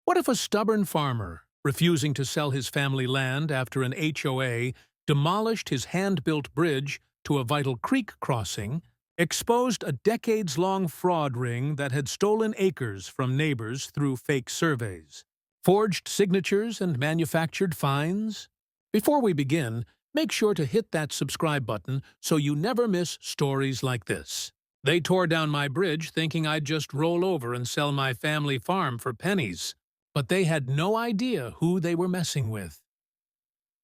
What if a stubborn farmer, refusing to sell his family land after an HOA, demolished his hand-built bridge to a vital creek crossing, exposed a decades-long fraud ring that had stolen acres from neighbors through fake surveys, forged signatures and manufactured fines? Before we begin, make sure to hit that subscribe button so you never miss stories like this. They tore down my bridge thinking I'd just roll over and sell my family farm for pennies, but they had no idea who they were messing with.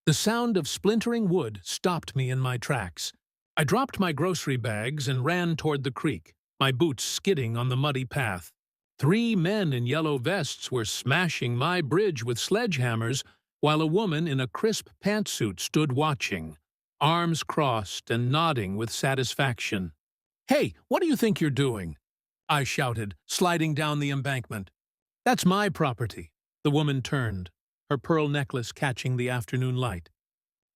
The sound of splintering wood stopped me in my tracks. I dropped my grocery bags and ran toward the creek, my boots skidding on the muddy path. 3 men in yellow vests were smashing my bridge with sledgehammers, while a woman in a crisp pantsuit stood watching, arms crossed and nodding with satisfaction. "Hey, what do you think you're doing?" I shouted, sliding down the embankment. "That's my property." The woman turned, her pearl necklace catching the afternoon light.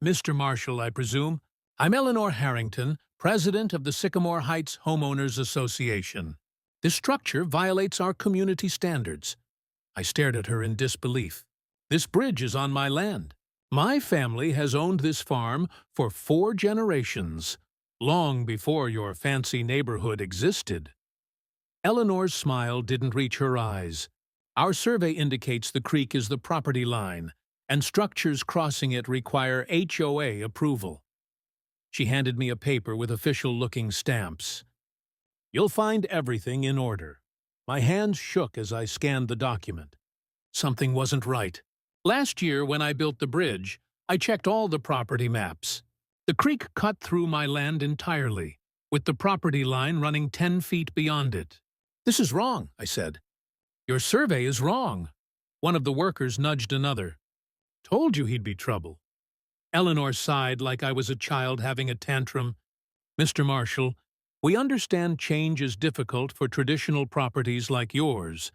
"Mr. Marshall, I presume? I'm Eleanor Harrington, president of the Sycamore Heights Homeowners Association. This structure violates our community standards." I stared at her in disbelief. "This bridge is on my land. My family has owned this farm for 4 generations, long before your fancy neighborhood existed." Eleanor's smile didn't reach her eyes. "Our survey indicates the creek is the property line, and structures crossing it require HOA approval." She handed me a paper with official-looking stamps. "You'll find everything in order." My hands shook as I scanned the document. Something wasn't right. Last year, when I built the bridge, I checked all the property maps. The creek cut through my land entirely, with the property line running 10 feet beyond it. "This is wrong," I said. "Your survey is wrong." One of the workers nudged another. "Told you he'd be trouble." Eleanor sighed like I was a child having a tantrum. "Mr. Marshall, we understand change is difficult for traditional properties like yours,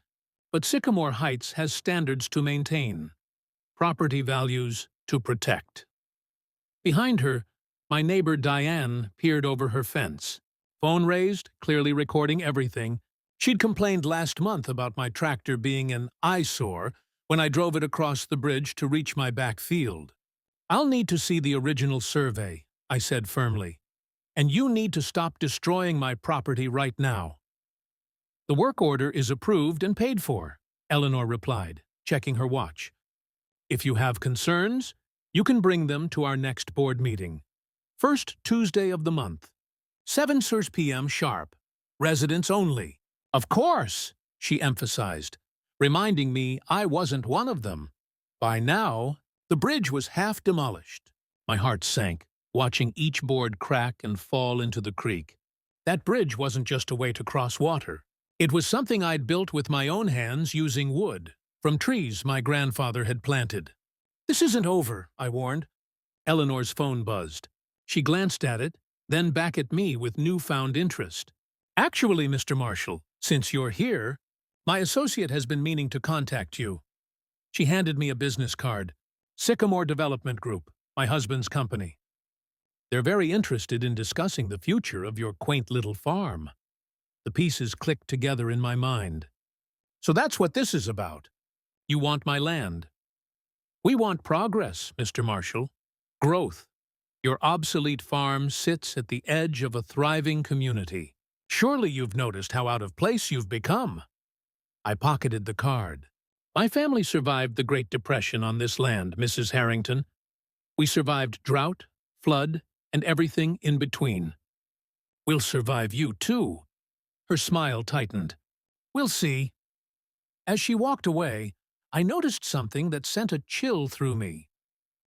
but Sycamore Heights has standards to maintain, property values to protect." Behind her, my neighbor Diane peered over her fence. Phone raised, clearly recording everything. She'd complained last month about my tractor being an eyesore when I drove it across the bridge to reach my back field. "I'll need to see the original survey," I said firmly. "And you need to stop destroying my property right now." "The work order is approved and paid for," Eleanor replied, checking her watch. "If you have concerns, you can bring them to our next board meeting. First Tuesday of the month. 7 p.m. sharp. Residents only." "Of course," she emphasized, reminding me I wasn't one of them. By now, the bridge was half demolished. My heart sank, watching each board crack and fall into the creek. That bridge wasn't just a way to cross water. It was something I'd built with my own hands using wood from trees my grandfather had planted. "This isn't over," I warned. Eleanor's phone buzzed. She glanced at it, then back at me with newfound interest. "Actually, Mr. Marshall, since you're here, my associate has been meaning to contact you." She handed me a business card. "Sycamore Development Group, my husband's company. They're very interested in discussing the future of your quaint little farm." The pieces clicked together in my mind. "So that's what this is about. You want my land." "We want progress, Mr. Marshall. Growth. Your obsolete farm sits at the edge of a thriving community. Surely you've noticed how out of place you've become." I pocketed the card. "My family survived the Great Depression on this land, Mrs. Harrington. We survived drought, flood, and everything in between. We'll survive you, too." Her smile tightened. "We'll see." As she walked away, I noticed something that sent a chill through me.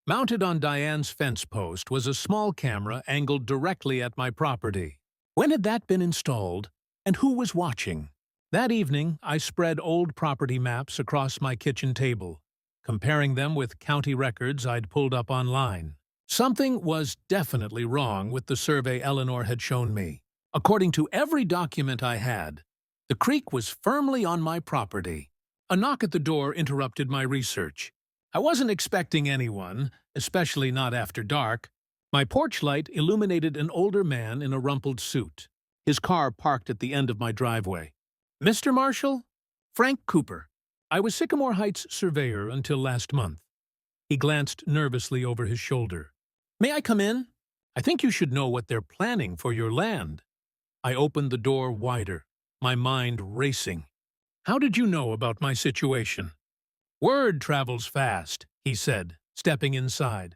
Mounted on Diane's fence post was a small camera angled directly at my property. When had that been installed, and who was watching? That evening, I spread old property maps across my kitchen table, comparing them with county records I'd pulled up online. Something was definitely wrong with the survey Eleanor had shown me. According to every document I had, the creek was firmly on my property. A knock at the door interrupted my research. I wasn't expecting anyone, especially not after dark. My porch light illuminated an older man in a rumpled suit, his car parked at the end of my driveway. "Mr. Marshall?" "Frank Cooper." I was Sycamore Heights surveyor until last month. He glanced nervously over his shoulder. May I come in? I think you should know what they're planning for your land. I opened the door wider, my mind racing. How did you know about my situation? Word travels fast, he said, stepping inside,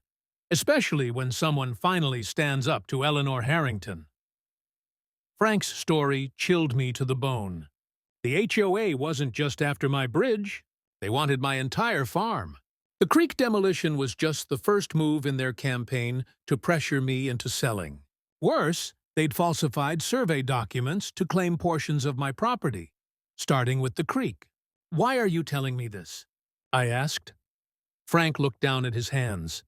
especially when someone finally stands up to Eleanor Harrington. Frank's story chilled me to the bone. The HOA wasn't just after my bridge. They wanted my entire farm. The creek demolition was just the first move in their campaign to pressure me into selling. Worse, they'd falsified survey documents to claim portions of my property, starting with the creek. Why are you telling me this? I asked. Frank looked down at his hands.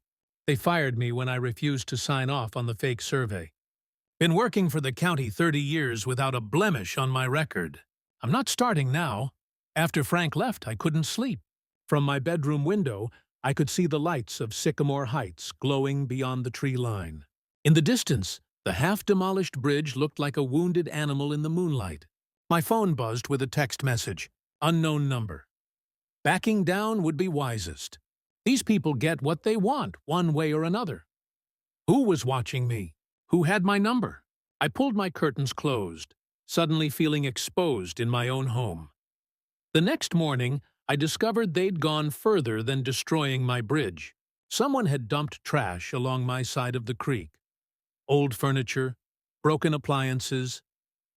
They fired me when I refused to sign off on the fake survey. Been working for the county 30 years without a blemish on my record. I'm not starting now. After Frank left, I couldn't sleep. From my bedroom window, I could see the lights of Sycamore Heights glowing beyond the tree line. In the distance, the half-demolished bridge looked like a wounded animal in the moonlight. My phone buzzed with a text message. Unknown number. Backing down would be wisest. These people get what they want, one way or another. Who was watching me? Who had my number? I pulled my curtains closed, suddenly feeling exposed in my own home. The next morning, I discovered they'd gone further than destroying my bridge. Someone had dumped trash along my side of the creek. Old furniture, broken appliances,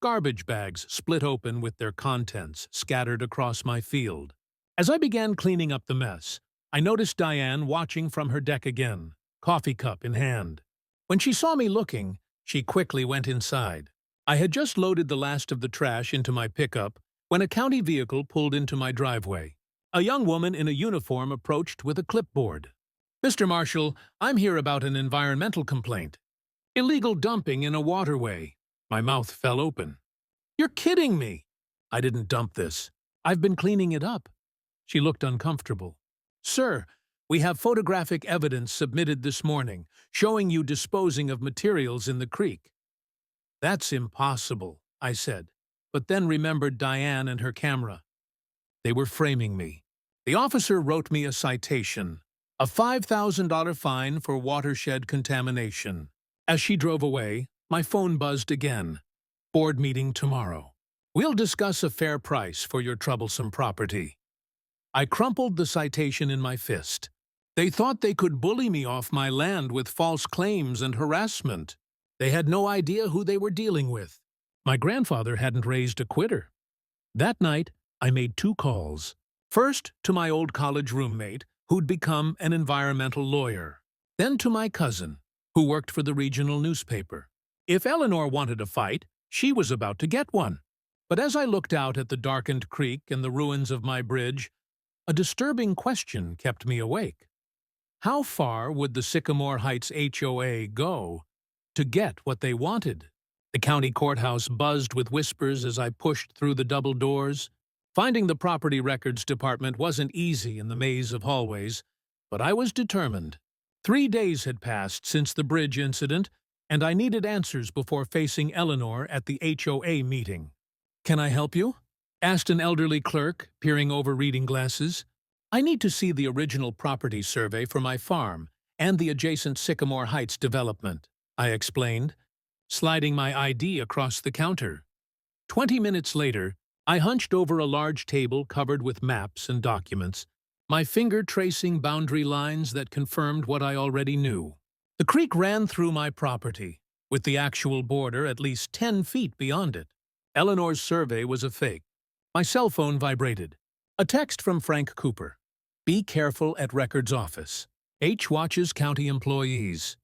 garbage bags split open with their contents scattered across my field. As I began cleaning up the mess, I noticed Diane watching from her deck again, coffee cup in hand. When she saw me looking, she quickly went inside. I had just loaded the last of the trash into my pickup when a county vehicle pulled into my driveway. A young woman in a uniform approached with a clipboard. Mr. Marshall, I'm here about an environmental complaint. Illegal dumping in a waterway. My mouth fell open. You're kidding me. I didn't dump this. I've been cleaning it up. She looked uncomfortable. Sir, we have photographic evidence submitted this morning showing you disposing of materials in the creek. That's impossible, I said, but then remembered Diane and her camera. They were framing me. The officer wrote me a citation, a $5,000 fine for watershed contamination. As she drove away, my phone buzzed again. Board meeting tomorrow. We'll discuss a fair price for your troublesome property. I crumpled the citation in my fist. They thought they could bully me off my land with false claims and harassment. They had no idea who they were dealing with. My grandfather hadn't raised a quitter. That night, I made 2 calls. First, to my old college roommate, who'd become an environmental lawyer. Then to my cousin, who worked for the regional newspaper. If Eleanor wanted a fight, she was about to get one. But as I looked out at the darkened creek and the ruins of my bridge, a disturbing question kept me awake. How far would the Sycamore Heights HOA go to get what they wanted? The county courthouse buzzed with whispers as I pushed through the double doors. Finding the property records department wasn't easy in the maze of hallways, but I was determined. 3 days had passed since the bridge incident, and I needed answers before facing Eleanor at the HOA meeting. Can I help you? Asked an elderly clerk, peering over reading glasses. I need to see the original property survey for my farm and the adjacent Sycamore Heights development, I explained, sliding my ID across the counter. 20 minutes later, I hunched over a large table covered with maps and documents, my finger tracing boundary lines that confirmed what I already knew. The creek ran through my property, with the actual border at least 10 feet beyond it. Eleanor's survey was a fake. My cell phone vibrated. A text from Frank Cooper. Be careful at records office. H watches county employees.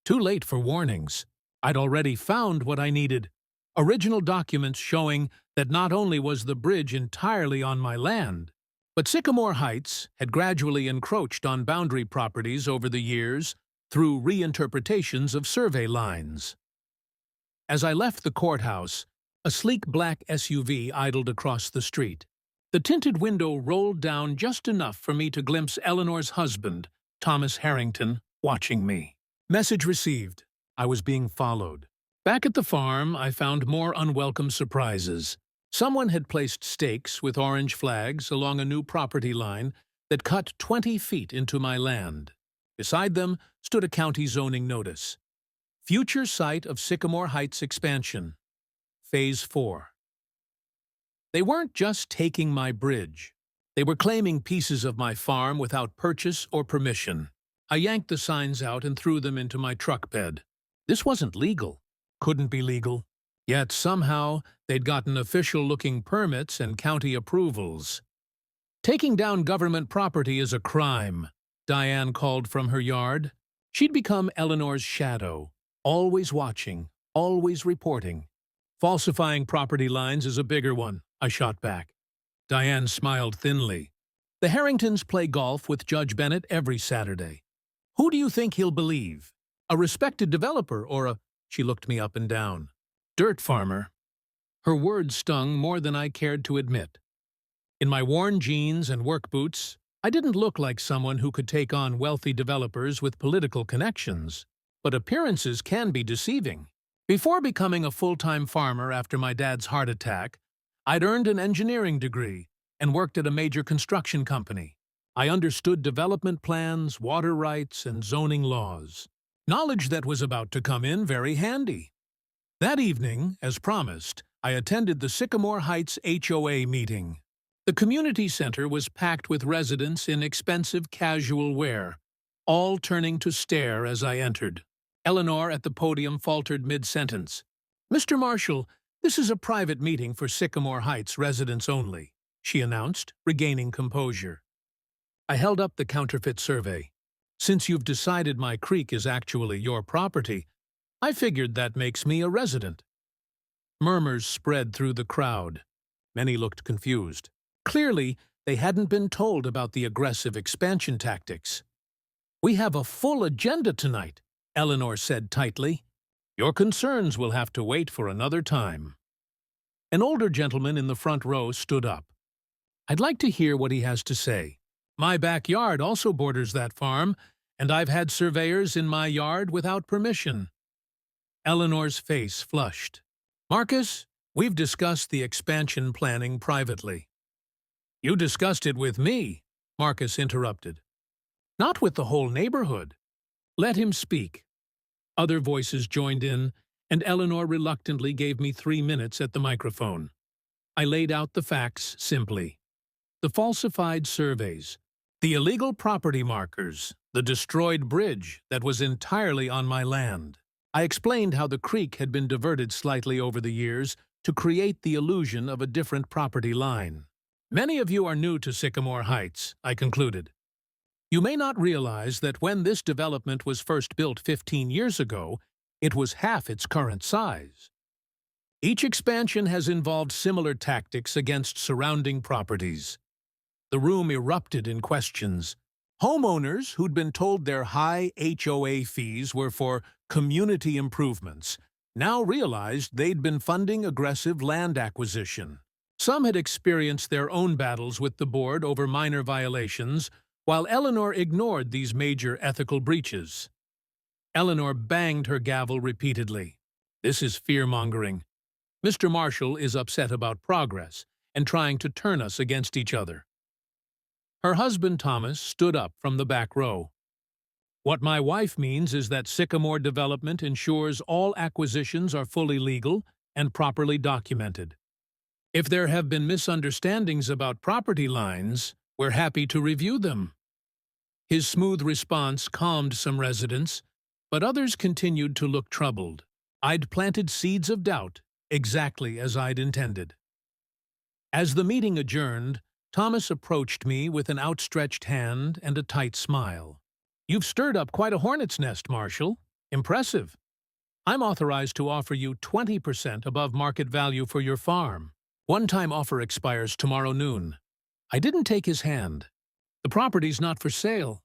Too late for warnings. I'd already found what I needed. Original documents showing that not only was the bridge entirely on my land, but Sycamore Heights had gradually encroached on boundary properties over the years through reinterpretations of survey lines. As I left the courthouse, a sleek black SUV idled across the street. The tinted window rolled down just enough for me to glimpse Eleanor's husband, Thomas Harrington, watching me. Message received. I was being followed. Back at the farm, I found more unwelcome surprises. Someone had placed stakes with orange flags along a new property line that cut 20 feet into my land. Beside them stood a county zoning notice. Future site of Sycamore Heights expansion. Phase 4. They weren't just taking my bridge. They were claiming pieces of my farm without purchase or permission. I yanked the signs out and threw them into my truck bed. This wasn't legal. Couldn't be legal. Yet somehow they'd gotten official-looking permits and county approvals. Taking down government property is a crime, Diane called from her yard. She'd become Eleanor's shadow, always watching, always reporting. Falsifying property lines is a bigger one, I shot back. Diane smiled thinly. The Harringtons play golf with Judge Bennett every Saturday. Who do you think he'll believe? A respected developer or a— She looked me up and down. Dirt farmer. Her words stung more than I cared to admit. In my worn jeans and work boots, I didn't look like someone who could take on wealthy developers with political connections. But appearances can be deceiving. Before becoming a full-time farmer after my dad's heart attack, I'd earned an engineering degree and worked at a major construction company. I understood development plans, water rights, and zoning laws. Knowledge that was about to come in very handy. That evening, as promised, I attended the Sycamore Heights HOA meeting. The community center was packed with residents in expensive casual wear, all turning to stare as I entered. Eleanor at the podium faltered mid-sentence. "Mr. Marshall, this is a private meeting for Sycamore Heights residents only," she announced, regaining composure. I held up the counterfeit survey. "Since you've decided my creek is actually your property, I figured that makes me a resident." Murmurs spread through the crowd. Many looked confused. Clearly, they hadn't been told about the aggressive expansion tactics. "We have a full agenda tonight," Eleanor said tightly. "Your concerns will have to wait for another time." An older gentleman in the front row stood up. "I'd like to hear what he has to say. My backyard also borders that farm, and I've had surveyors in my yard without permission." Eleanor's face flushed. "Marcus, we've discussed the expansion planning privately." "You discussed it with me," Marcus interrupted. "Not with the whole neighborhood." "Let him speak." Other voices joined in, and Eleanor reluctantly gave me 3 minutes at the microphone. I laid out the facts simply. The falsified surveys, the illegal property markers, the destroyed bridge that was entirely on my land. I explained how the creek had been diverted slightly over the years to create the illusion of a different property line. "Many of you are new to Sycamore Heights," I concluded. "You may not realize that when this development was first built 15 years ago, it was half its current size. Each expansion has involved similar tactics against surrounding properties." The room erupted in questions. Homeowners who'd been told their high HOA fees were for community improvements now realized they'd been funding aggressive land acquisition. Some had experienced their own battles with the board over minor violations, while Eleanor ignored these major ethical breaches. Eleanor banged her gavel repeatedly. "This is fear-mongering. Mr. Marshall is upset about progress and trying to turn us against each other." Her husband Thomas stood up from the back row. "What my wife means is that Sycamore Development ensures all acquisitions are fully legal and properly documented. If there have been misunderstandings about property lines, we're happy to review them." His smooth response calmed some residents, but others continued to look troubled. I'd planted seeds of doubt, exactly as I'd intended. As the meeting adjourned, Thomas approached me with an outstretched hand and a tight smile. "You've stirred up quite a hornet's nest, Marshall. Impressive. I'm authorized to offer you 20% above market value for your farm. One-time offer expires tomorrow noon." I didn't take his hand. "The property's not for sale."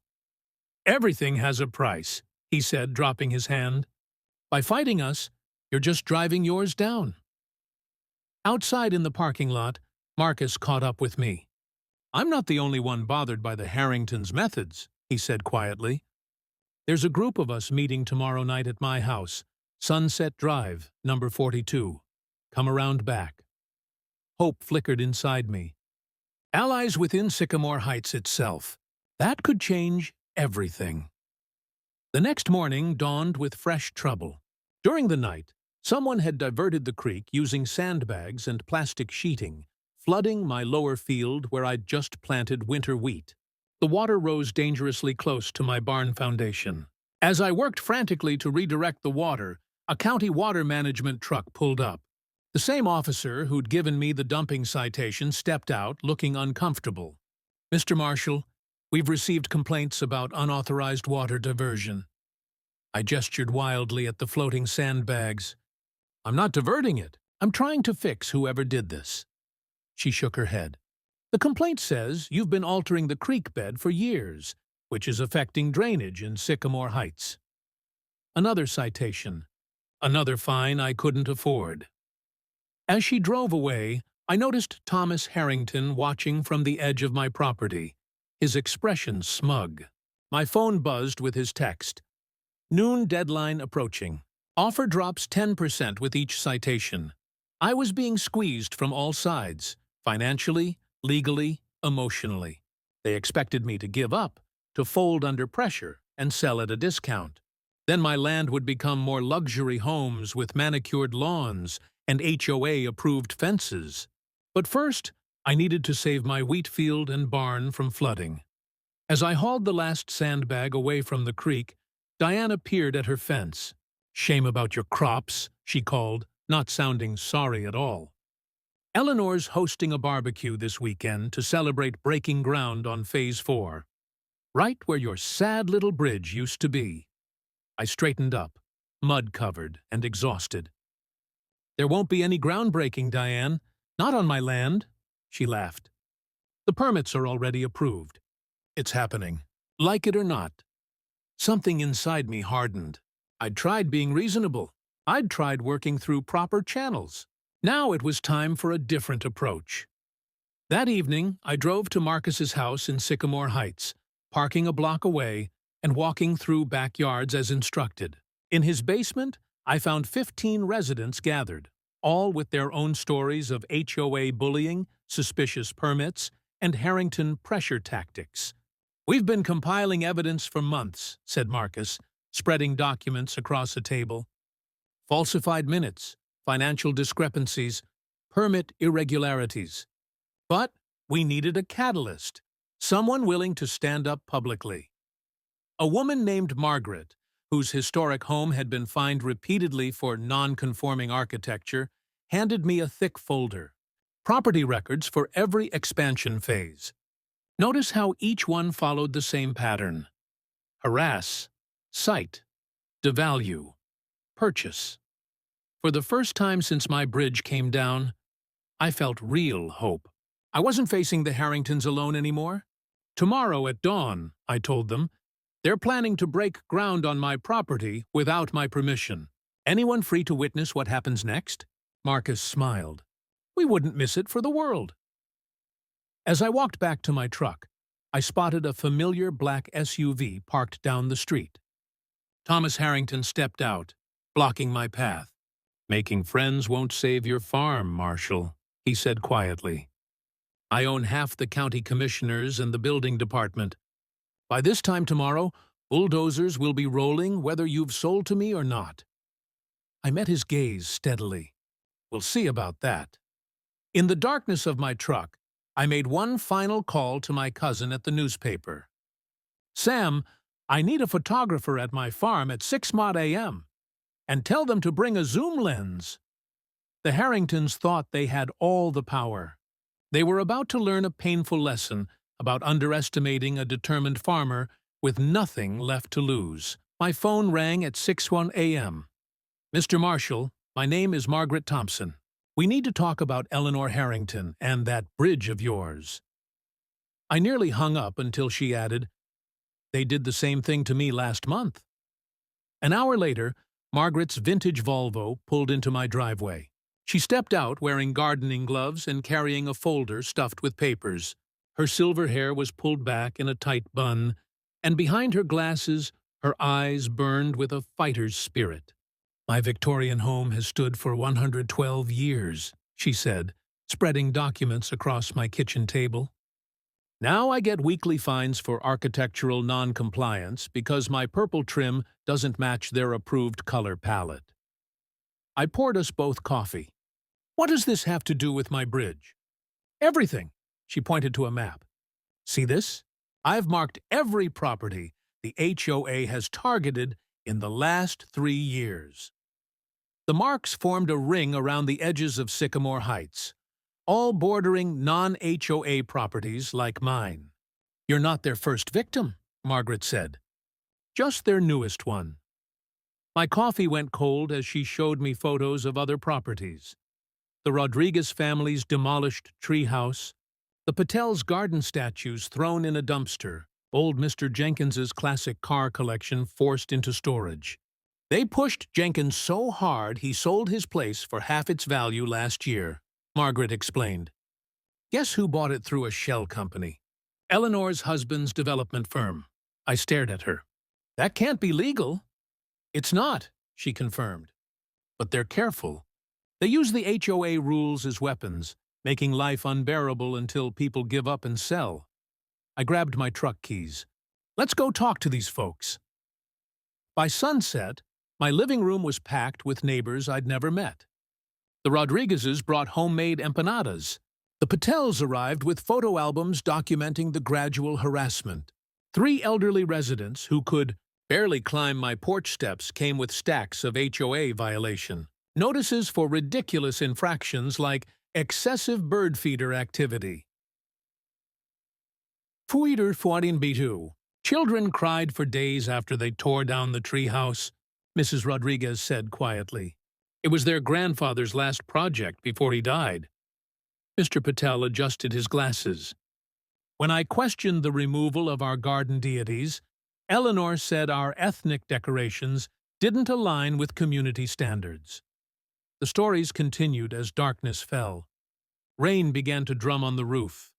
"Everything has a price," he said, dropping his hand. "By fighting us, you're just driving yours down." Outside in the parking lot, Marcus caught up with me. "I'm not the only one bothered by the Harringtons' methods," he said quietly. "There's a group of us meeting tomorrow night at my house, Sunset Drive, number 42. Come around back." Hope flickered inside me. Allies within Sycamore Heights itself. That could change everything. The next morning dawned with fresh trouble. During the night, someone had diverted the creek using sandbags and plastic sheeting, flooding my lower field where I'd just planted winter wheat. The water rose dangerously close to my barn foundation. As I worked frantically to redirect the water, a county water management truck pulled up. The same officer who'd given me the dumping citation stepped out, looking uncomfortable. "Mr. Marshall, we've received complaints about unauthorized water diversion." I gestured wildly at the floating sandbags. "I'm not diverting it. I'm trying to fix whoever did this." She shook her head. "The complaint says you've been altering the creek bed for years, which is affecting drainage in Sycamore Heights." Another citation. Another fine I couldn't afford. As she drove away, I noticed Thomas Harrington watching from the edge of my property, his expression smug. My phone buzzed with his text. "Noon deadline approaching. Offer drops 10% with each citation." I was being squeezed from all sides, financially, legally, emotionally. They expected me to give up, to fold under pressure, and sell at a discount. Then my land would become more luxury homes with manicured lawns and HOA-approved fences. But first, I needed to save my wheat field and barn from flooding. As I hauled the last sandbag away from the creek, Diana peered at her fence. "Shame about your crops," she called, not sounding sorry at all. "Eleanor's hosting a barbecue this weekend to celebrate breaking ground on Phase 4. Right where your sad little bridge used to be." I straightened up, mud-covered and exhausted. "There won't be any groundbreaking, Diane. Not on my land," she laughed. "The permits are already approved. It's happening, like it or not." Something inside me hardened. I'd tried being reasonable. I'd tried working through proper channels. Now it was time for a different approach. That evening, I drove to Marcus's house in Sycamore Heights, parking a block away and walking through backyards as instructed. In his basement, I found 15 residents gathered, all with their own stories of HOA bullying, suspicious permits, and Harrington pressure tactics. "We've been compiling evidence for months," said Marcus, spreading documents across a table. "Falsified minutes, financial discrepancies, permit irregularities. But we needed a catalyst, someone willing to stand up publicly." A woman named Margaret, whose historic home had been fined repeatedly for non-conforming architecture, handed me a thick folder. Property records for every expansion phase. Notice how each one followed the same pattern. Harass, cite, devalue, purchase. For the first time since my bridge came down, I felt real hope. I wasn't facing the Harringtons alone anymore. "Tomorrow at dawn," I told them, "they're planning to break ground on my property without my permission. Anyone free to witness what happens next?" Marcus smiled. "We wouldn't miss it for the world." As I walked back to my truck, I spotted a familiar black SUV parked down the street. Thomas Harrington stepped out, blocking my path. "Making friends won't save your farm, Marshall," he said quietly. "I own half the county commissioners and the building department. By this time tomorrow, bulldozers will be rolling whether you've sold to me or not." I met his gaze steadily. "We'll see about that." In the darkness of my truck, I made one final call to my cousin at the newspaper. "Sam, I need a photographer at my farm at 6:00 a.m. and tell them to bring a zoom lens." The Harringtons thought they had all the power. They were about to learn a painful lesson about underestimating a determined farmer with nothing left to lose. My phone rang at 6:01 a.m. "Mr. Marshall, my name is Margaret Thompson. We need to talk about Eleanor Harrington and that bridge of yours." I nearly hung up until she added, "They did the same thing to me last month." An hour later, Margaret's vintage Volvo pulled into my driveway. She stepped out wearing gardening gloves and carrying a folder stuffed with papers. Her silver hair was pulled back in a tight bun, and behind her glasses, her eyes burned with a fighter's spirit. "My Victorian home has stood for 112 years, she said, spreading documents across my kitchen table. Now I get weekly fines for architectural non-compliance because my purple trim doesn't match their approved color palette. I poured us both coffee. What does this have to do with my bridge? Everything, she pointed to a map. See this? I've marked every property the HOA has targeted in the last 3 years. The marks formed a ring around the edges of Sycamore Heights, all bordering non-HOA properties like mine. You're not their first victim, Margaret said. Just their newest one. My coffee went cold as she showed me photos of other properties. The Rodriguez family's demolished treehouse, the Patel's garden statues thrown in a dumpster, old Mr. Jenkins's classic car collection forced into storage. They pushed Jenkins so hard he sold his place for half its value last year, Margaret explained. Guess who bought it through a shell company? Eleanor's husband's development firm. I stared at her. That can't be legal. It's not, she confirmed. But they're careful. They use the HOA rules as weapons, making life unbearable until people give up and sell. I grabbed my truck keys. Let's go talk to these folks. By sunset, my living room was packed with neighbors I'd never met. The Rodriguezes brought homemade empanadas. The Patels arrived with photo albums documenting the gradual harassment. 3 elderly residents who could barely climb my porch steps came with stacks of HOA violation. Notices for ridiculous infractions like excessive bird feeder activity. Fuider fuarin bitu. Children cried for days after they tore down the treehouse, Mrs. Rodriguez said quietly. It was their grandfather's last project before he died. Mr. Patel adjusted his glasses. When I questioned the removal of our garden deities, Eleanor said our ethnic decorations didn't align with community standards. The stories continued as darkness fell. Rain began to drum on the roof.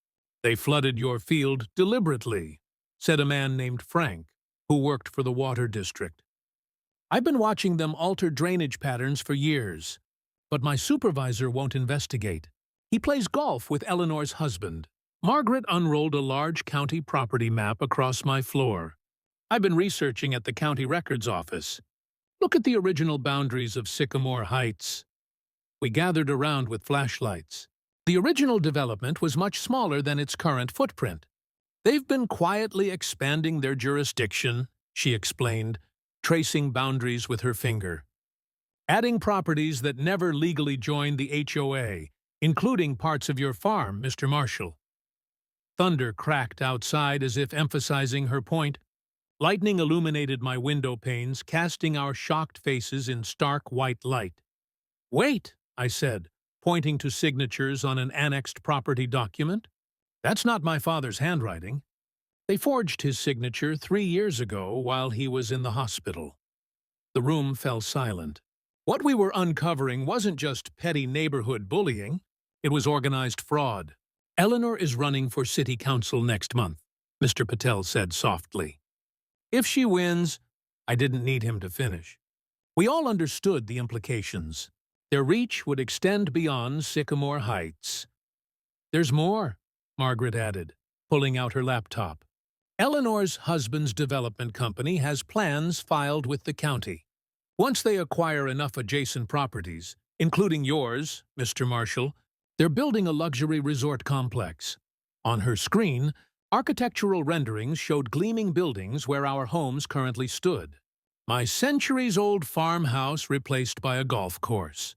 They flooded your field deliberately, said a man named Frank, who worked for the water district. I've been watching them alter drainage patterns for years, but my supervisor won't investigate. He plays golf with Eleanor's husband. Margaret unrolled a large county property map across my floor. I've been researching at the county records office. Look at the original boundaries of Sycamore Heights. We gathered around with flashlights. The original development was much smaller than its current footprint. They've been quietly expanding their jurisdiction, she explained, tracing boundaries with her finger. Adding properties that never legally joined the HOA, including parts of your farm, Mr. Marshall. Thunder cracked outside as if emphasizing her point. Lightning illuminated my window panes, casting our shocked faces in stark white light. Wait, I said, pointing to signatures on an annexed property document. That's not my father's handwriting. They forged his signature 3 years ago while he was in the hospital. The room fell silent. What we were uncovering wasn't just petty neighborhood bullying. It was organized fraud. Eleanor is running for city council next month, Mr. Patel said softly. If she wins, I didn't need him to finish. We all understood the implications. Their reach would extend beyond Sycamore Heights. There's more, Margaret added, pulling out her laptop. Eleanor's husband's development company has plans filed with the county. Once they acquire enough adjacent properties, including yours, Mr. Marshall, they're building a luxury resort complex. On her screen, architectural renderings showed gleaming buildings where our homes currently stood. My centuries-old farmhouse replaced by a golf course.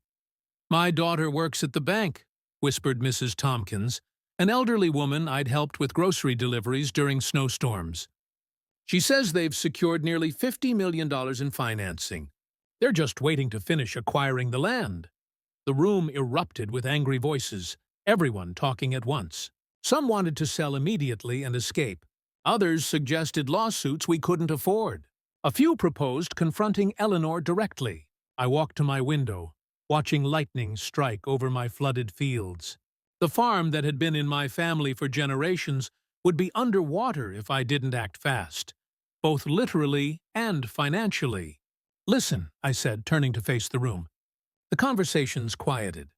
My daughter works at the bank, whispered Mrs. Tompkins, an elderly woman I'd helped with grocery deliveries during snowstorms. She says they've secured nearly $50 million in financing. They're just waiting to finish acquiring the land. The room erupted with angry voices, everyone talking at once. Some wanted to sell immediately and escape. Others suggested lawsuits we couldn't afford. A few proposed confronting Eleanor directly. I walked to my window, watching lightning strike over my flooded fields. The farm that had been in my family for generations would be underwater if I didn't act fast, both literally and financially. Listen, I said, turning to face the room. The conversations quieted.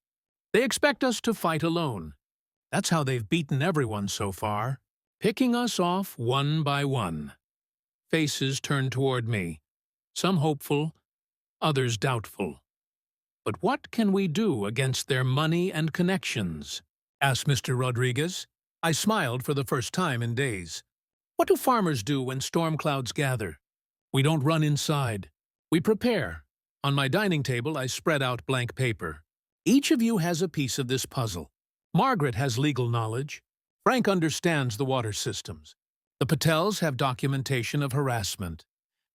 They expect us to fight alone. That's how they've beaten everyone so far, picking us off one by one. Faces turned toward me, some hopeful, others doubtful. But what can we do against their money and connections? Asked Mr. Rodriguez. I smiled for the first time in days. What do farmers do when storm clouds gather? We don't run inside. We prepare. On my dining table, I spread out blank paper. Each of you has a piece of this puzzle. Margaret has legal knowledge. Frank understands the water systems. The Patels have documentation of harassment.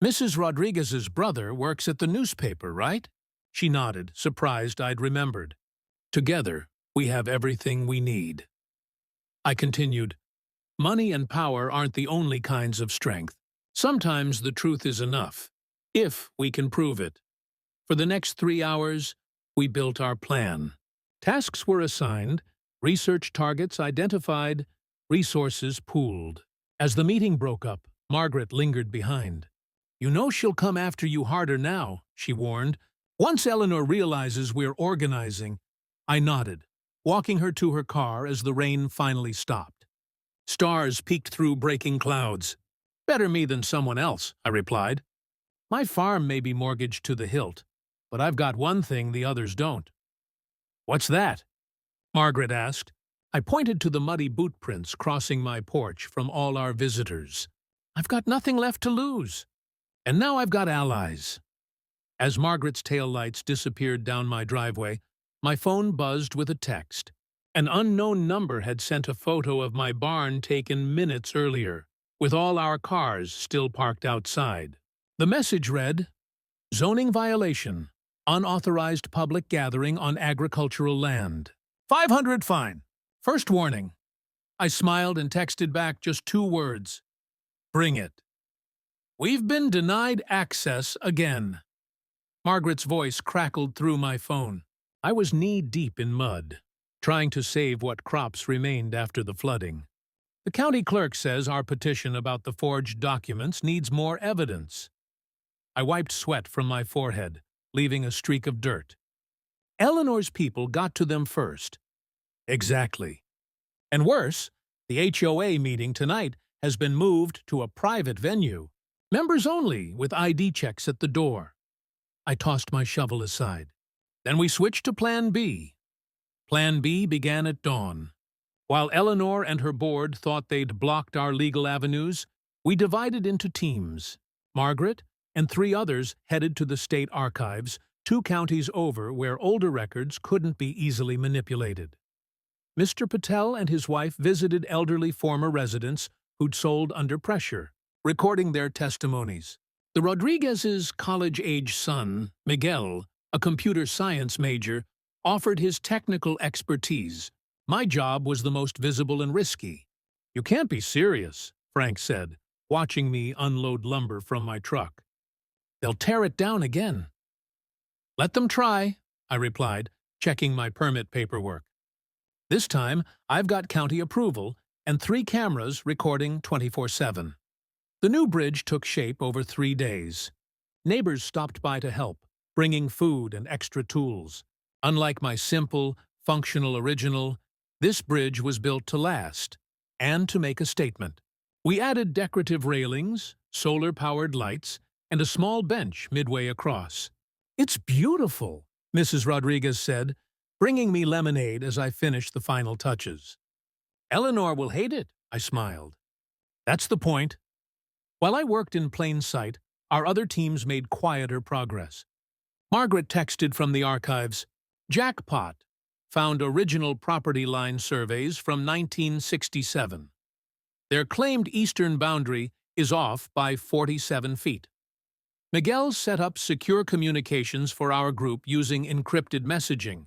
Mrs. Rodriguez's brother works at the newspaper, right? She nodded, surprised I'd remembered. Together, we have everything we need. I continued, money and power aren't the only kinds of strength. Sometimes the truth is enough, if we can prove it. For the next 3 hours, we built our plan. Tasks were assigned, research targets identified, resources pooled. As the meeting broke up, Margaret lingered behind. You know she'll come after you harder now, she warned. Once Eleanor realizes we're organizing. I nodded, walking her to her car as the rain finally stopped. Stars peeked through breaking clouds. Better me than someone else, I replied. My farm may be mortgaged to the hilt, but I've got one thing the others don't. What's that? Margaret asked. I pointed to the muddy boot prints crossing my porch from all our visitors. I've got nothing left to lose. And now I've got allies. As Margaret's taillights disappeared down my driveway, my phone buzzed with a text. An unknown number had sent a photo of my barn taken minutes earlier, with all our cars still parked outside. The message read, zoning violation, unauthorized public gathering on agricultural land. 500 fine. First warning. I smiled and texted back just 2 words. Bring it. We've been denied access again. Margaret's voice crackled through my phone. I was knee-deep in mud, trying to save what crops remained after the flooding. The county clerk says our petition about the forged documents needs more evidence. I wiped sweat from my forehead, leaving a streak of dirt. Eleanor's people got to them first. Exactly. And worse, the HOA meeting tonight has been moved to a private venue. Members only, with ID checks at the door. I tossed my shovel aside. Then we switched to Plan B. Plan B began at dawn. While Eleanor and her board thought they'd blocked our legal avenues, we divided into teams. Margaret and 3 others headed to the state archives, 2 counties over where older records couldn't be easily manipulated. Mr. Patel and his wife visited elderly former residents who'd sold under pressure, recording their testimonies. The Rodriguez's college-age son, Miguel, a computer science major, offered his technical expertise. My job was the most visible and risky. You can't be serious, Frank said, watching me unload lumber from my truck. They'll tear it down again. Let them try, I replied, checking my permit paperwork. This time, I've got county approval and 3 cameras recording 24/7. The new bridge took shape over 3 days. Neighbors stopped by to help, bringing food and extra tools. Unlike my simple, functional original, this bridge was built to last and to make a statement. We added decorative railings, solar-powered lights, and a small bench midway across. It's beautiful, Mrs. Rodriguez said, bringing me lemonade as I finished the final touches. Eleanor will hate it, I smiled. That's the point. While I worked in plain sight, our other teams made quieter progress. Margaret texted from the archives, Jackpot, found original property line surveys from 1967. Their claimed eastern boundary is off by 47 feet. Miguel set up secure communications for our group using encrypted messaging.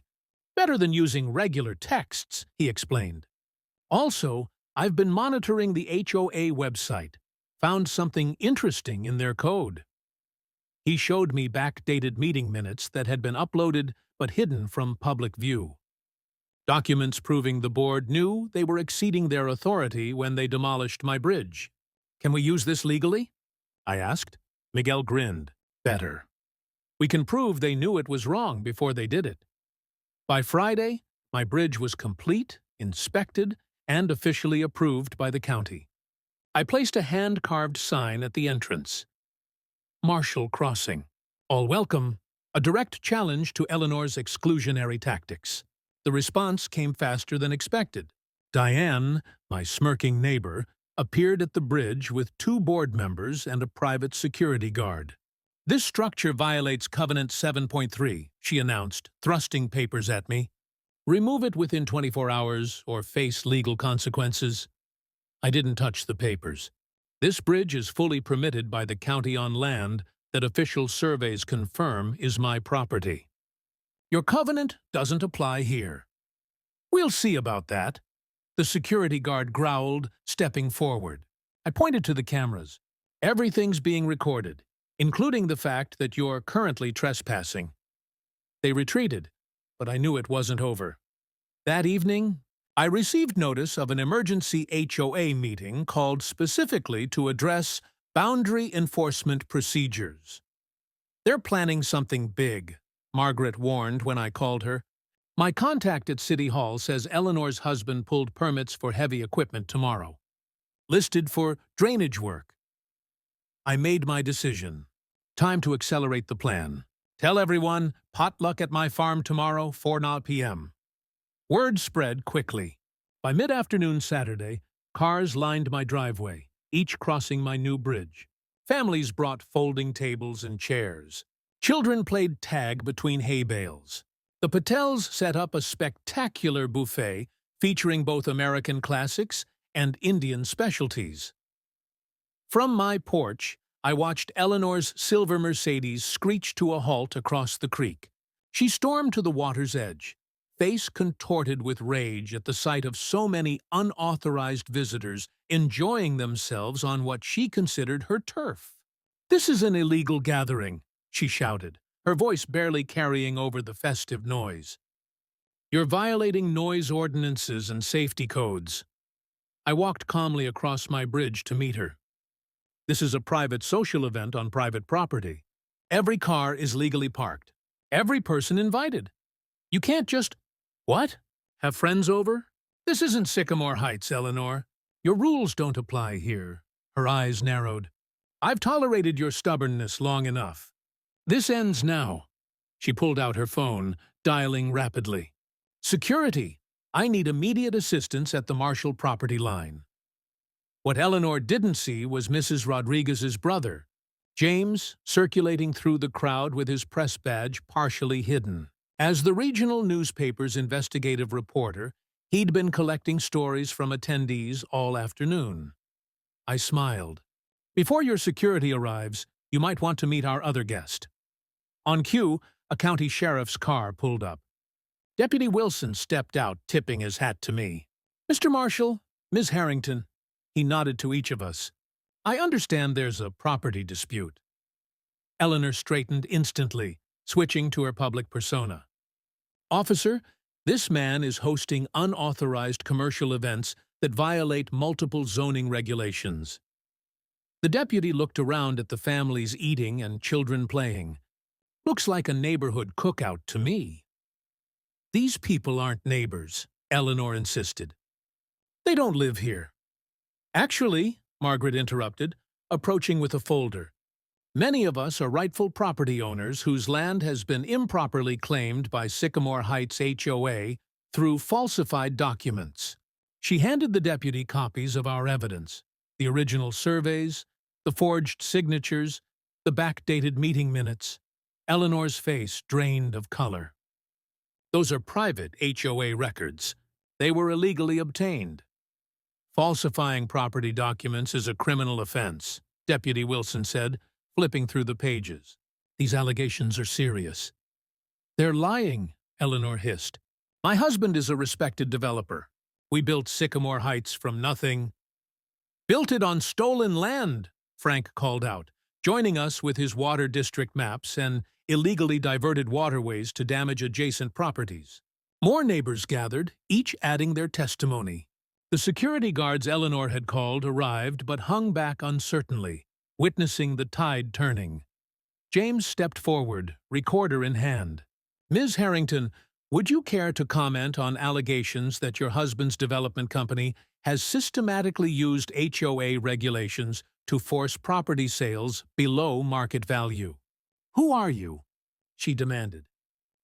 Better than using regular texts, he explained. Also, I've been monitoring the HOA website. Found something interesting in their code. He showed me backdated meeting minutes that had been uploaded but hidden from public view. Documents proving the board knew they were exceeding their authority when they demolished my bridge. Can we use this legally? I asked. Miguel grinned. Better. We can prove they knew it was wrong before they did it. By Friday, My bridge was complete, inspected, and officially approved by the county. I placed a hand-carved sign at the entrance. Marshall Crossing. All welcome. A direct challenge to Eleanor's exclusionary tactics. The response came faster than expected. Diane, my smirking neighbor, appeared at the bridge with 2 board members and a private security guard. "This structure violates Covenant 7.3, she announced, thrusting papers at me. "Remove it within 24 hours or face legal consequences." I didn't touch the papers. This bridge is fully permitted by the county on land that official surveys confirm is my property. "Your covenant doesn't apply here." "We'll see about that," the security guard growled, stepping forward. I pointed to the cameras. "Everything's being recorded, including the fact that you're currently trespassing." They retreated, but I knew it wasn't over. That evening, I received notice of an emergency HOA meeting called specifically to address boundary enforcement procedures. "They're planning something big," Margaret warned when I called her. "My contact at City Hall says Eleanor's husband pulled permits for heavy equipment tomorrow. Listed for drainage work." I made my decision. Time to accelerate the plan. "Tell everyone, potluck at my farm tomorrow, 4 p.m. Word spread quickly. By mid-afternoon Saturday, cars lined my driveway, each crossing my new bridge. Families brought folding tables and chairs. Children played tag between hay bales. The Patels set up a spectacular buffet featuring both American classics and Indian specialties. From my porch, I watched Eleanor's silver Mercedes screech to a halt across the creek. She stormed to the water's edge, face contorted with rage at the sight of so many unauthorized visitors enjoying themselves on what she considered her turf. "This is an illegal gathering," she shouted, her voice barely carrying over the festive noise. "You're violating noise ordinances and safety codes." I walked calmly across my bridge to meet her. "This is a private social event on private property. Every car is legally parked. Every person invited. You can't just—" "What? Have friends over? This isn't Sycamore Heights, Eleanor. Your rules don't apply here." Her eyes narrowed. "I've tolerated your stubbornness long enough. This ends now." She pulled out her phone, dialing rapidly. "Security! I need immediate assistance at the Marshall property line." What Eleanor didn't see was Mrs. Rodriguez's brother, James, circulating through the crowd with his press badge partially hidden. As the regional newspaper's investigative reporter, he'd been collecting stories from attendees all afternoon. I smiled. "Before your security arrives, you might want to meet our other guest." On cue, a county sheriff's car pulled up. Deputy Wilson stepped out, tipping his hat to me. "Mr. Marshall, Ms. Harrington." He nodded to each of us. "I understand there's a property dispute." Eleanor straightened instantly, switching to her public persona. "Officer, this man is hosting unauthorized commercial events that violate multiple zoning regulations." The deputy looked around at the families eating and children playing. "Looks like a neighborhood cookout to me." "These people aren't neighbors," Eleanor insisted. "They don't live here." "Actually," Margaret interrupted, approaching with a folder, "many of us are rightful property owners whose land has been improperly claimed by Sycamore Heights HOA through falsified documents." She handed the deputy copies of our evidence, the original surveys, the forged signatures, the backdated meeting minutes. Eleanor's face drained of color. "Those are private HOA records. They were illegally obtained." "Falsifying property documents is a criminal offense," Deputy Wilson said, flipping through the pages. "These allegations are serious." "They're lying," Eleanor hissed. "My husband is a respected developer. We built Sycamore Heights from nothing." "Built it on stolen land," Frank called out, joining us with his water district maps and illegally diverted waterways to damage adjacent properties. More neighbors gathered, each adding their testimony. The security guards Eleanor had called arrived but hung back uncertainly, witnessing the tide turning. James stepped forward, recorder in hand. "Ms. Harrington, Would you care to comment on allegations that your husband's development company has systematically used HOA regulations to force property sales below market value? Who are you? She demanded.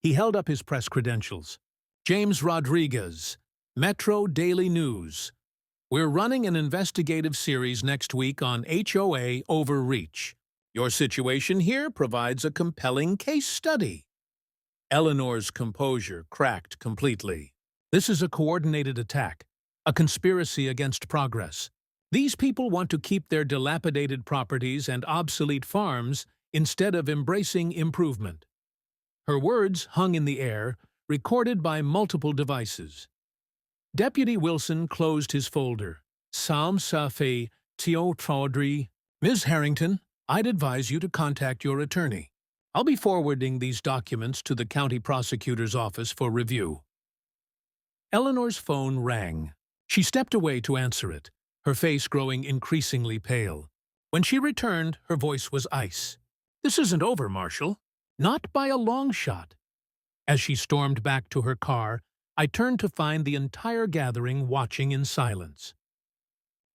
He held up his press credentials. James Rodriguez, Metro Daily News. We're running an investigative series next week on HOA overreach. Your situation here provides a compelling case study. Eleanor's composure cracked completely. This is a coordinated attack, a conspiracy against progress. These people want to keep their dilapidated properties and obsolete farms instead of embracing improvement. Her words hung in the air, recorded by multiple devices. Deputy Wilson closed his folder. Sam Safi Tio Traudry. Ms. Harrington, I'd advise you to contact your attorney. I'll be forwarding these documents to the county prosecutor's office for review. Eleanor's phone rang. She stepped away to answer it, her face growing increasingly pale. When she returned, her voice was ice. This isn't over, Marshall. Not by a long shot. As she stormed back to her car, I turned to find the entire gathering watching in silence.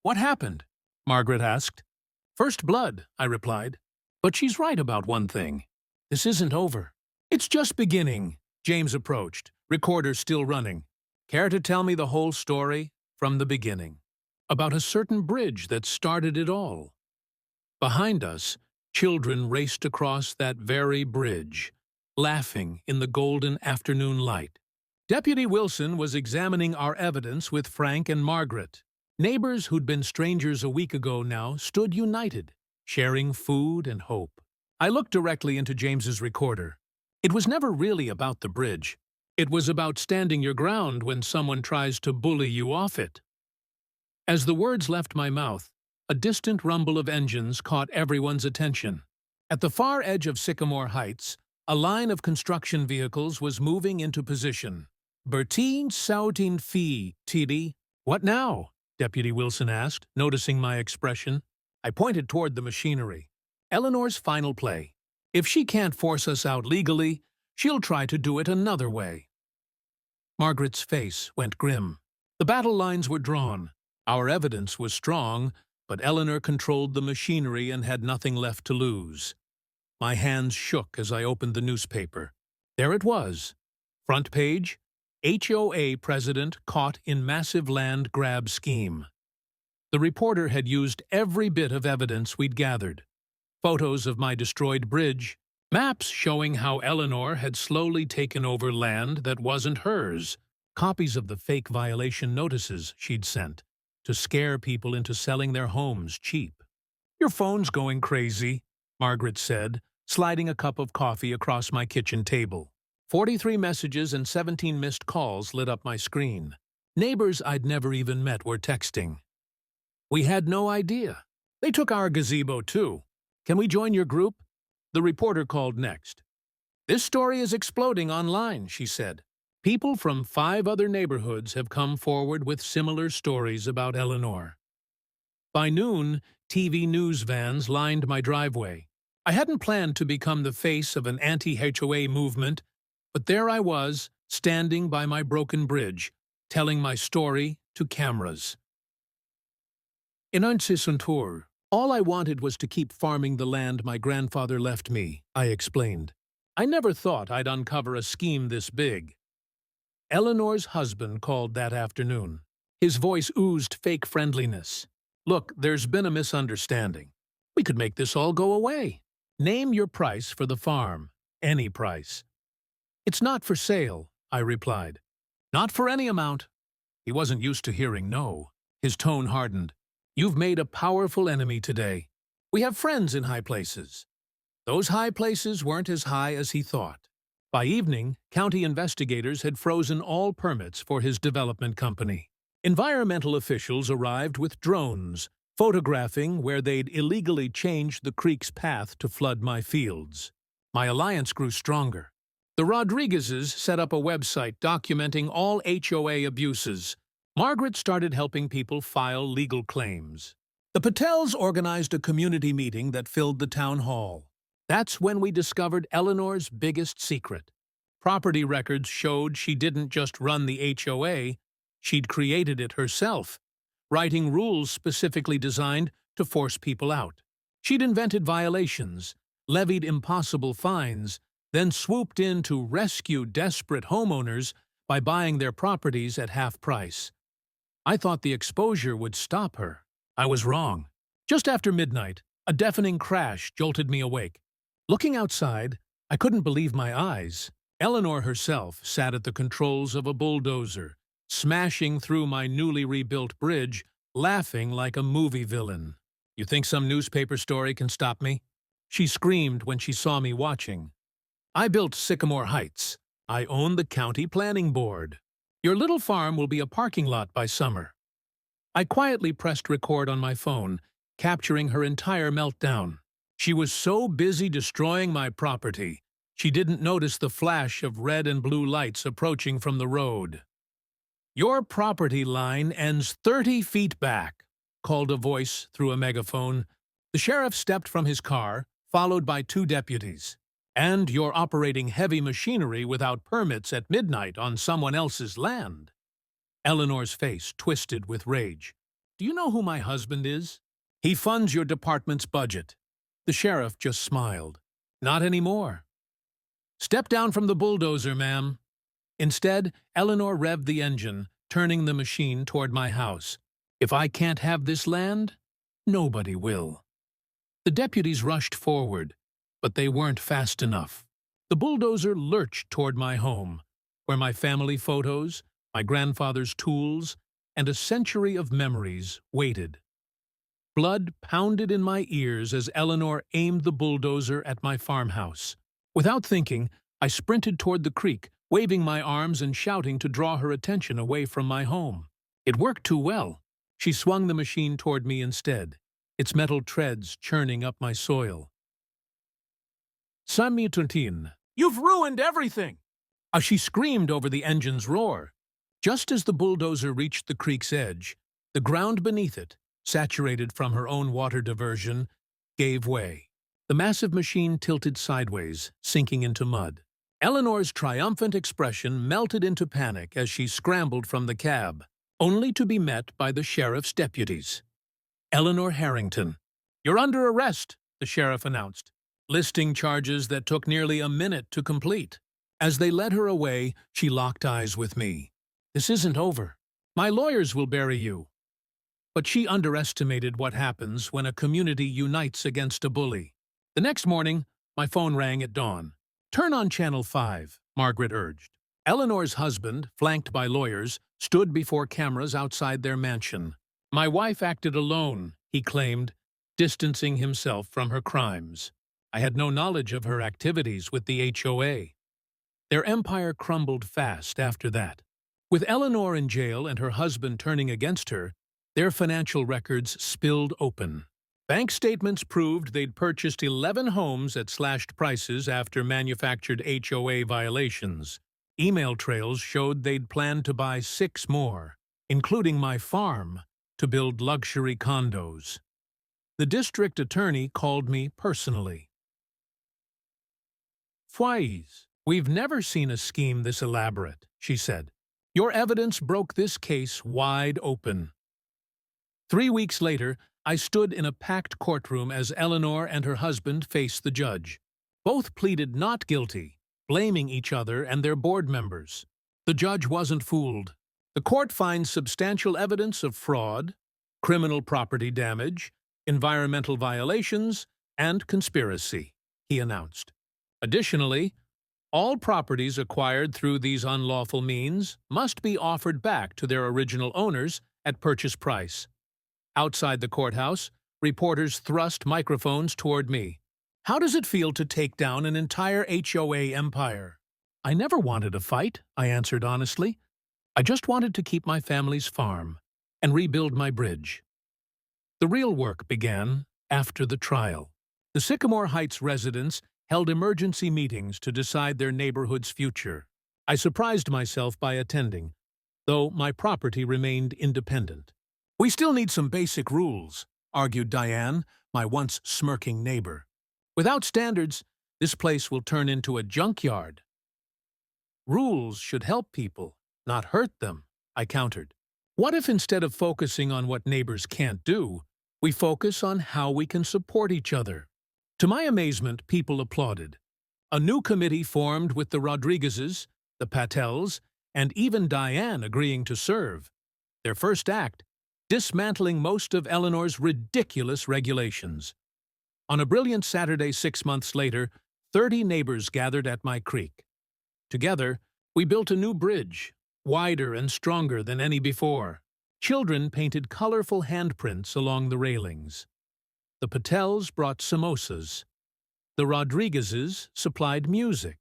What happened? Margaret asked. First blood, I replied. But she's right about one thing. This isn't over. It's just beginning. James approached, recorder still running. Care to tell me the whole story from the beginning? About a certain bridge that started it all. Behind us, children raced across that very bridge, laughing in the golden afternoon light. Deputy Wilson was examining our evidence with Frank and Margaret. Neighbors who'd been strangers a week ago now stood united, sharing food and hope. I looked directly into James's recorder. It was never really about the bridge. It was about standing your ground when someone tries to bully you off it. As the words left my mouth, a distant rumble of engines caught everyone's attention. At the far edge of Sycamore Heights, a line of construction vehicles was moving into position. Bertine Sautin Fee, Tiddy. What now? Deputy Wilson asked, noticing my expression. I pointed toward the machinery. Eleanor's final play. If she can't force us out legally, she'll try to do it another way. Margaret's face went grim. The battle lines were drawn. Our evidence was strong, but Eleanor controlled the machinery and had nothing left to lose. My hands shook as I opened the newspaper. There it was. Front page, HOA president caught in massive land grab scheme. The reporter had used every bit of evidence we'd gathered. Photos of my destroyed bridge, maps showing how Eleanor had slowly taken over land that wasn't hers, copies of the fake violation notices she'd sent to scare people into selling their homes cheap. Your phone's going crazy, Margaret said, sliding a cup of coffee across my kitchen table. 43 messages and 17 missed calls lit up my screen. Neighbors I'd never even met were texting. We had no idea. They took our gazebo too. Can we join your group? The reporter called next. This story is exploding online, she said. People from 5 other neighborhoods have come forward with similar stories about Eleanor. By noon, TV news vans lined my driveway. I hadn't planned to become the face of an anti-HOA movement, but there I was, standing by my broken bridge, telling my story to cameras. In un tour, all I wanted was to keep farming the land my grandfather left me, I explained. I never thought I'd uncover a scheme this big. Eleanor's husband called that afternoon. His voice oozed fake friendliness. Look, there's been a misunderstanding. We could make this all go away. Name your price for the farm. Any price. It's not for sale, I replied. Not for any amount. He wasn't used to hearing no. His tone hardened. You've made a powerful enemy today. We have friends in high places. Those high places weren't as high as he thought. By evening, county investigators had frozen all permits for his development company. Environmental officials arrived with drones, photographing where they'd illegally changed the creek's path to flood my fields. My alliance grew stronger. The Rodriguezes set up a website documenting all HOA abuses. Margaret started helping people file legal claims. The Patels organized a community meeting that filled the town hall. That's when we discovered Eleanor's biggest secret. Property records showed she didn't just run the HOA, she'd created it herself, writing rules specifically designed to force people out. She'd invented violations, levied impossible fines, then swooped in to rescue desperate homeowners by buying their properties at half price. I thought the exposure would stop her. I was wrong. Just after midnight, a deafening crash jolted me awake. Looking outside, I couldn't believe my eyes. Eleanor herself sat at the controls of a bulldozer, smashing through my newly rebuilt bridge, laughing like a movie villain. "You think some newspaper story can stop me?" She screamed when she saw me watching. "I built Sycamore Heights. I own the county planning board. Your little farm will be a parking lot by summer." I quietly pressed record on my phone, capturing her entire meltdown. She was so busy destroying my property, she didn't notice the flash of red and blue lights approaching from the road. "Your property line ends 30 feet back," called a voice through a megaphone. The sheriff stepped from his car, followed by 2 deputies. "And you're operating heavy machinery without permits at midnight on someone else's land." Eleanor's face twisted with rage. "Do you know who my husband is? He funds your department's budget." The sheriff just smiled. "Not anymore." "Step down from the bulldozer, ma'am." Instead, Eleanor revved the engine, turning the machine toward my house. "If I can't have this land, nobody will." The deputies rushed forward, but they weren't fast enough. The bulldozer lurched toward my home, where my family photos, my grandfather's tools, and a century of memories waited. Blood pounded in my ears as Eleanor aimed the bulldozer at my farmhouse. Without thinking, I sprinted toward the creek, waving my arms and shouting to draw her attention away from my home. It worked too well. She swung the machine toward me instead, its metal treads churning up my soil. "Samututin, you've ruined everything!" She screamed over the engine's roar. Just as the bulldozer reached the creek's edge, the ground beneath it, saturated from her own water diversion, gave way. The massive machine tilted sideways, sinking into mud. Eleanor's triumphant expression melted into panic as she scrambled from the cab, only to be met by the sheriff's deputies. "Eleanor Harrington, you're under arrest," the sheriff announced, listing charges that took nearly a minute to complete. As they led her away, she locked eyes with me. "This isn't over. My lawyers will bury you." But she underestimated what happens when a community unites against a bully. The next morning, my phone rang at dawn. "Turn on Channel 5, Margaret urged. Eleanor's husband, flanked by lawyers, stood before cameras outside their mansion. "My wife acted alone," he claimed, distancing himself from her crimes. "I had no knowledge of her activities with the HOA." Their empire crumbled fast after that. With Eleanor in jail and her husband turning against her, their financial records spilled open. Bank statements proved they'd purchased 11 homes at slashed prices after manufactured HOA violations. Email trails showed they'd planned to buy 6 more, including my farm, to build luxury condos. The district attorney called me personally. "Faiz, we've never seen a scheme this elaborate," she said. "Your evidence broke this case wide open." 3 weeks later, I stood in a packed courtroom as Eleanor and her husband faced the judge. Both pleaded not guilty, blaming each other and their board members. The judge wasn't fooled. "The court finds substantial evidence of fraud, criminal property damage, environmental violations, and conspiracy," he announced. "Additionally, all properties acquired through these unlawful means must be offered back to their original owners at purchase price." Outside the courthouse, reporters thrust microphones toward me. "How does it feel to take down an entire HOA empire?" "I never wanted a fight," I answered honestly. "I just wanted to keep my family's farm and rebuild my bridge." The real work began after the trial. The Sycamore Heights residents held emergency meetings to decide their neighborhood's future. I surprised myself by attending, though my property remained independent. "We still need some basic rules," argued Diane, my once smirking neighbor. "Without standards, this place will turn into a junkyard." Rules should help people, not hurt them, I countered. What if instead of focusing on what neighbors can't do, we focus on how we can support each other? To my amazement, people applauded. A new committee formed with the Rodriguezes, the Patels, and even Diane agreeing to serve. Their first act, dismantling most of Eleanor's ridiculous regulations. On a brilliant Saturday 6 months later, 30 neighbors gathered at my creek. Together, we built a new bridge, wider and stronger than any before. Children painted colorful handprints along the railings. The Patels brought samosas. The Rodriguezes supplied music.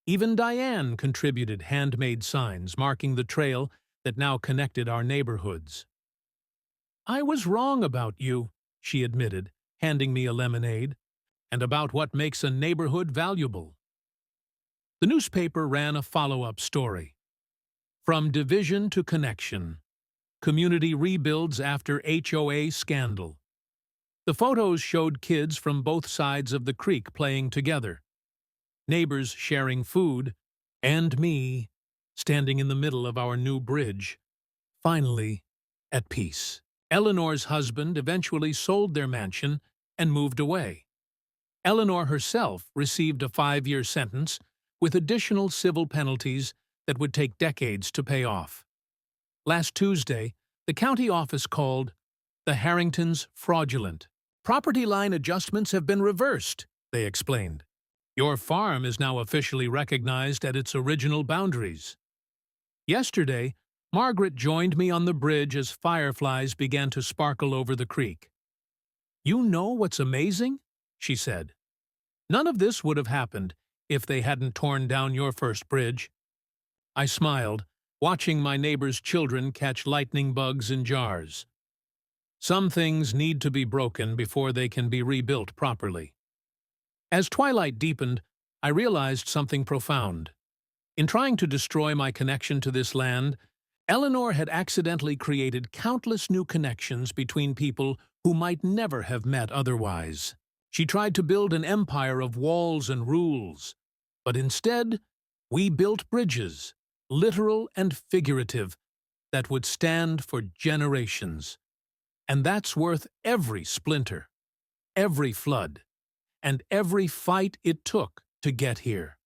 Even Diane contributed handmade signs marking the trail that now connected our neighborhoods. "I was wrong about you," she admitted, handing me a lemonade, "and about what makes a neighborhood valuable." The newspaper ran a follow-up story. From division to connection. Community rebuilds after HOA scandal. The photos showed kids from both sides of the creek playing together, neighbors sharing food, and me, standing in the middle of our new bridge, finally at peace. Eleanor's husband eventually sold their mansion and moved away. Eleanor herself received a 5-year sentence with additional civil penalties that would take decades to pay off. Last Tuesday, the county office called the Harringtons fraudulent. "Property line adjustments have been reversed," they explained. "Your farm is now officially recognized at its original boundaries." Yesterday, Margaret joined me on the bridge as fireflies began to sparkle over the creek. "You know what's amazing?" she said. "None of this would have happened if they hadn't torn down your first bridge." I smiled, watching my neighbor's children catch lightning bugs in jars. Some things need to be broken before they can be rebuilt properly. As twilight deepened, I realized something profound. In trying to destroy my connection to this land, Eleanor had accidentally created countless new connections between people who might never have met otherwise. She tried to build an empire of walls and rules, but instead, we built bridges, literal and figurative, that would stand for generations. And that's worth every splinter, every flood, and every fight it took to get here.